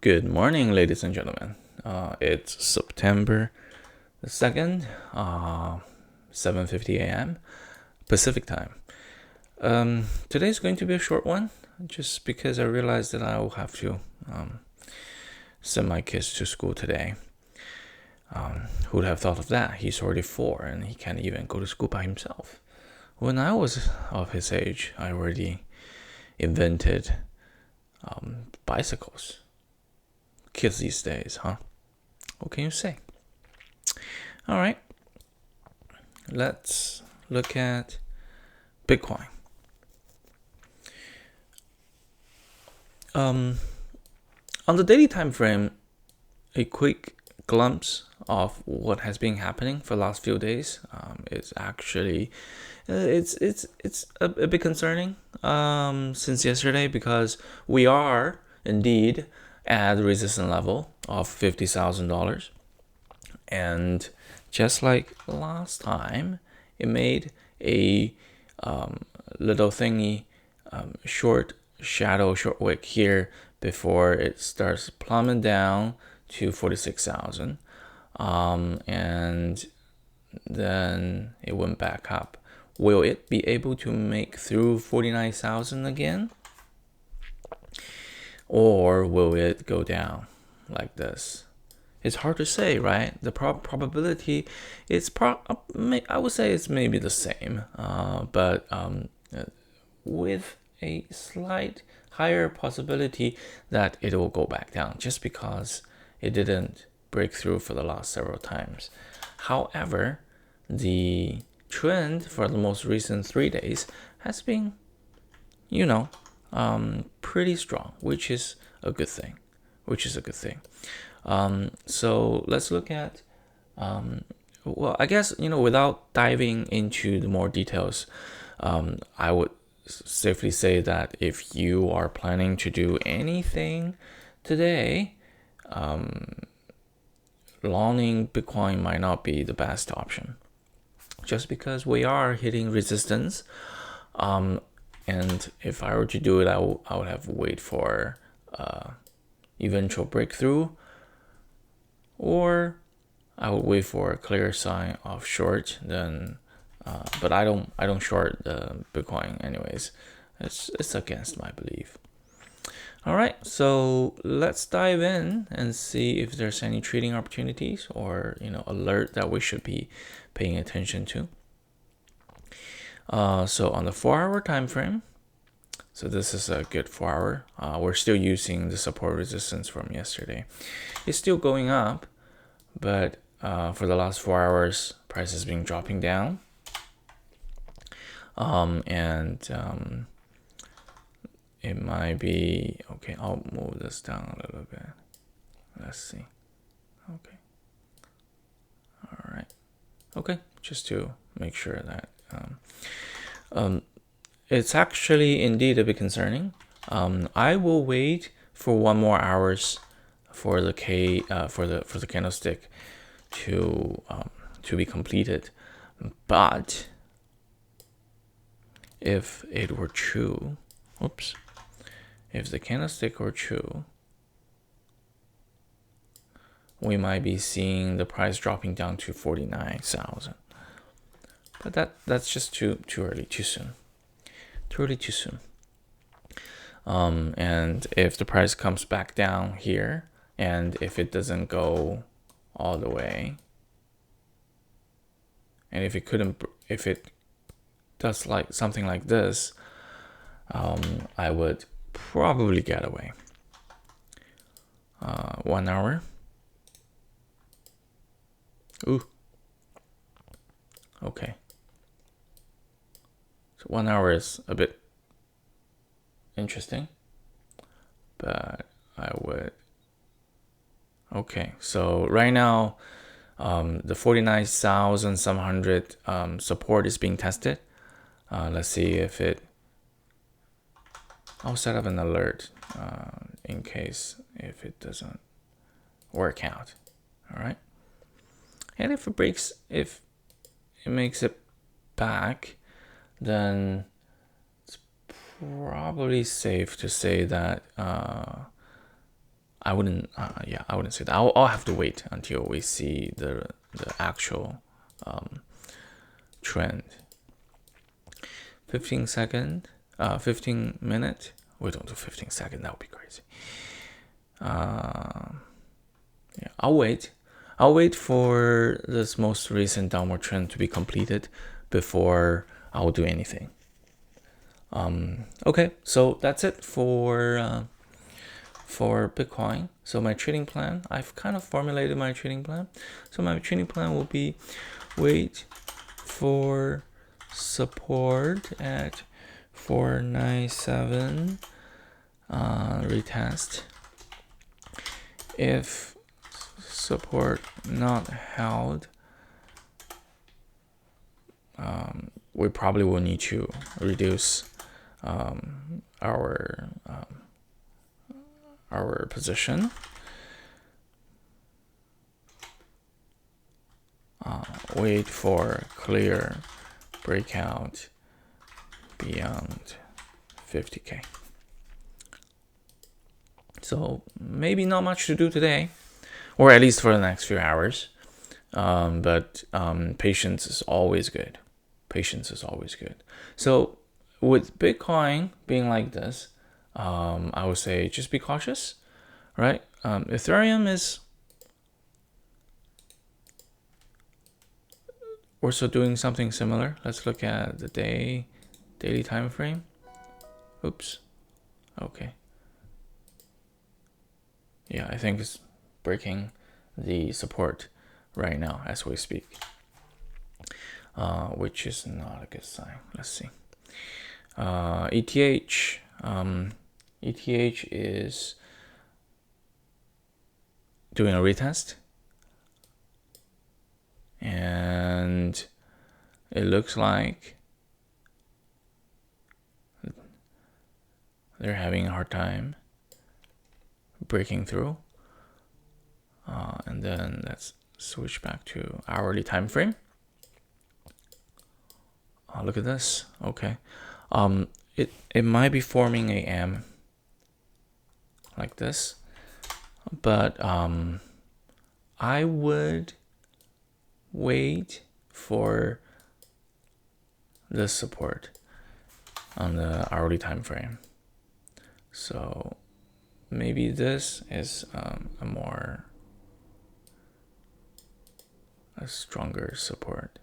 Good morning, ladies and gentlemen. It's September the 2nd, 7:50 a.m. Pacific time. Today's going to be a short one, just because I realized that I will have to send my kids to school today. Who'd have thought of that? He's already 4 and he can't even go to school by himself. When I was of his age, I already invented bicycles. Kids these days, huh? What can you say? All right, let's look at Bitcoin. On the daily time frame, a quick glimpse of what has been happening for the last few days is actually it's a bit concerning since yesterday, because we are indeed at the resistance level of $50,000, and just like last time, it made a little thingy, short wick here before it starts plumbing down to 46,000, and then it went back up. Will it be able to make through 49,000 again, or will it go down like this? It's hard to say, right? The probability, I would say it's maybe the same, but with a slight higher possibility that it will go back down, just because it didn't break through for the last several times. However, the trend for the most recent 3 days has been, pretty strong, which is a good thing. So let's look at, well, I guess, without diving into the more details, I would safely say that if you are planning to do anything today, longing Bitcoin might not be the best option, just because we are hitting resistance. And if I were to do it, I would have to wait for eventual breakthrough, or I would wait for a clear sign of short. Then, but I don't short the Bitcoin anyways. It's against my belief. All right, so let's dive in and see if there's any trading opportunities or alert that we should be paying attention to. So on the 4-hour time frame, so this is a good 4-hour. We're still using the support resistance from yesterday. It's still going up, but for the last 4 hours, price has been dropping down. And it might be okay. I'll move this down a little bit. Let's see. Okay. All right. Okay, just to make sure that it's actually indeed a bit concerning. I will wait for 1 more hours for the for the candlestick to be completed. But if it were true, if the candlestick were true, we might be seeing the price dropping down to 49,000. But that's just too early, too soon. And if the price comes back down here, and if it doesn't go all the way, and if it does like something like this, I would probably get away. 1 hour. Ooh. Okay. So 1 hour is a bit interesting, but I would. Okay, so right now, the 49,700 support is being tested. Let's see if it. I'll set up an alert in case if it doesn't work out. All right, and if it makes it back, then it's probably safe to say that I wouldn't. Yeah, I wouldn't say that. I'll have to wait until we see the actual trend. 15 minute. We don't do 15 second. That would be crazy. Yeah, I'll wait. I'll wait for this most recent downward trend to be completed before I'll do anything. Okay, so that's it for Bitcoin. So my trading plan, I've kind of formulated my trading plan. So my trading plan will be wait for support at 497, retest. If support not held, we probably will need to reduce our position. Wait for clear breakout beyond 50K. So maybe not much to do today, or at least for the next few hours. But patience is always good. Patience is always good. So with Bitcoin being like this, I would say just be cautious, right? Ethereum is also doing something similar. Let's look at the daily time frame. Oops. Okay. Yeah, I think it's breaking the support right now as we speak, which is not a good sign. Let's see. ETH. ETH is doing a retest, and it looks like they're having a hard time breaking through. And then let's switch back to hourly time frame. Look at this. Okay. It might be forming a M like this, but I would wait for this support on the hourly time frame. So maybe this is a stronger support.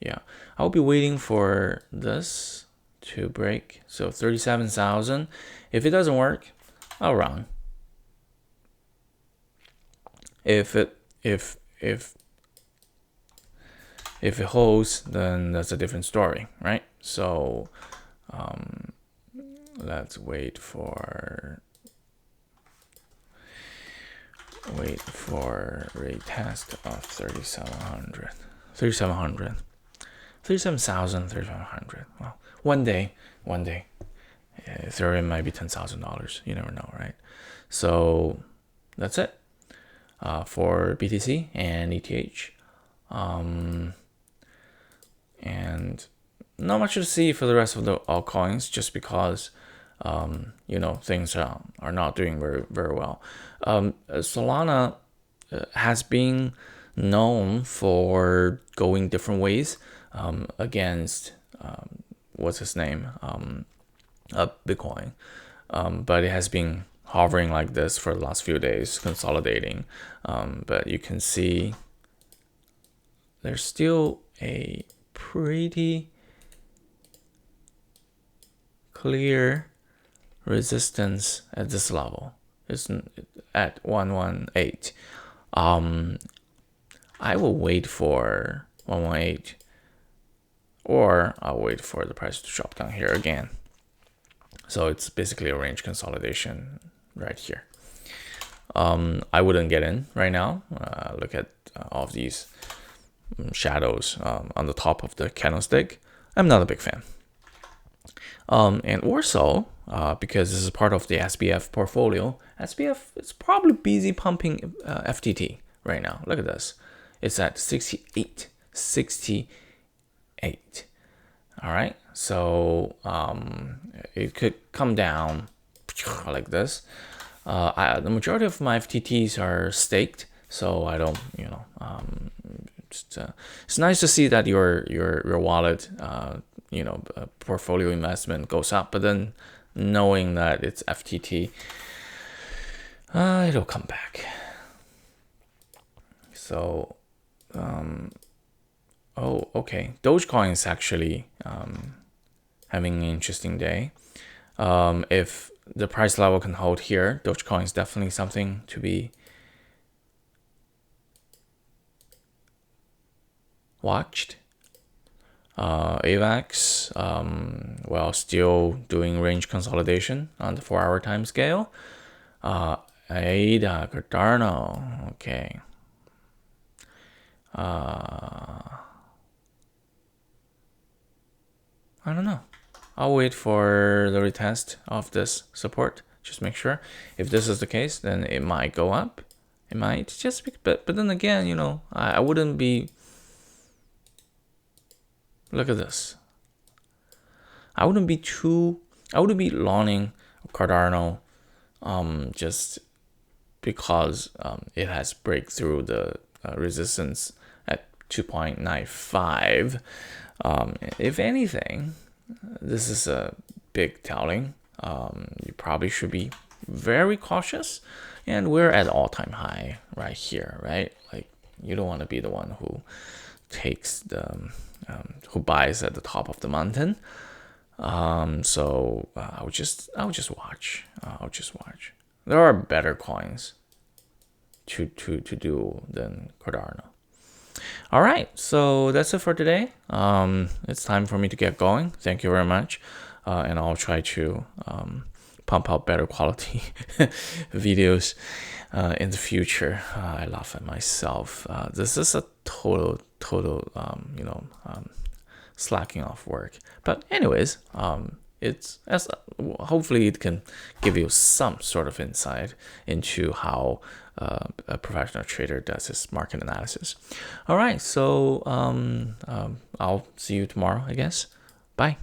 Yeah, I'll be waiting for this to break. So 37,000. If it doesn't work, I'll run. If it holds, then that's a different story, right? So let's wait for retest of 37,000. 37,500. Well, one day, Ethereum might be $10,000. You never know, right? So that's it for BTC and ETH. And not much to see for the rest of the altcoins, just because things are not doing very, very well. Solana has been known for going different ways against what's his name, Bitcoin, but it has been hovering like this for the last few days, consolidating. But you can see there's still a pretty clear resistance at this level. It's at 118. I will wait for 118, or I'll wait for the price to drop down here again. So it's basically a range consolidation right here. I wouldn't get in right now. Look at all of these shadows on the top of the candlestick. I'm not a big fan. And also, because this is part of the SBF portfolio, SBF is probably busy pumping FTT right now. Look at this. It's at 68. All right. So it could come down like this. The majority of my FTTs are staked, so I don't, it's nice to see that your wallet, portfolio investment goes up, but then knowing that it's FTT, it'll come back. So, oh, okay. Dogecoin is actually having an interesting day. If the price level can hold here, Dogecoin is definitely something to be watched. AVAX, well, still doing range consolidation on the 4-hour time scale. ADA, Cardano, okay. I don't know. I'll wait for the retest of this support. Just make sure. If this is the case, then it might go up. It might just be, but then again, I wouldn't be. Look at this. I wouldn't be longing Cardano, just because it has break through the resistance at 2.95. If anything, this is a big telling. You probably should be very cautious, and we're at all-time high right here, right? Like, you don't want to be the one who takes who buys at the top of the mountain. So I'll just watch. I'll just watch. There are better coins to do than Cardano. All right, so that's it for today. It's time for me to get going. Thank you very much, and I'll try to pump out better quality videos in the future. I laugh at myself. This is a total slacking off work. But anyways, it's hopefully it can give you some sort of insight into how a professional trader does his market analysis. All right, so I'll see you tomorrow, I guess. Bye.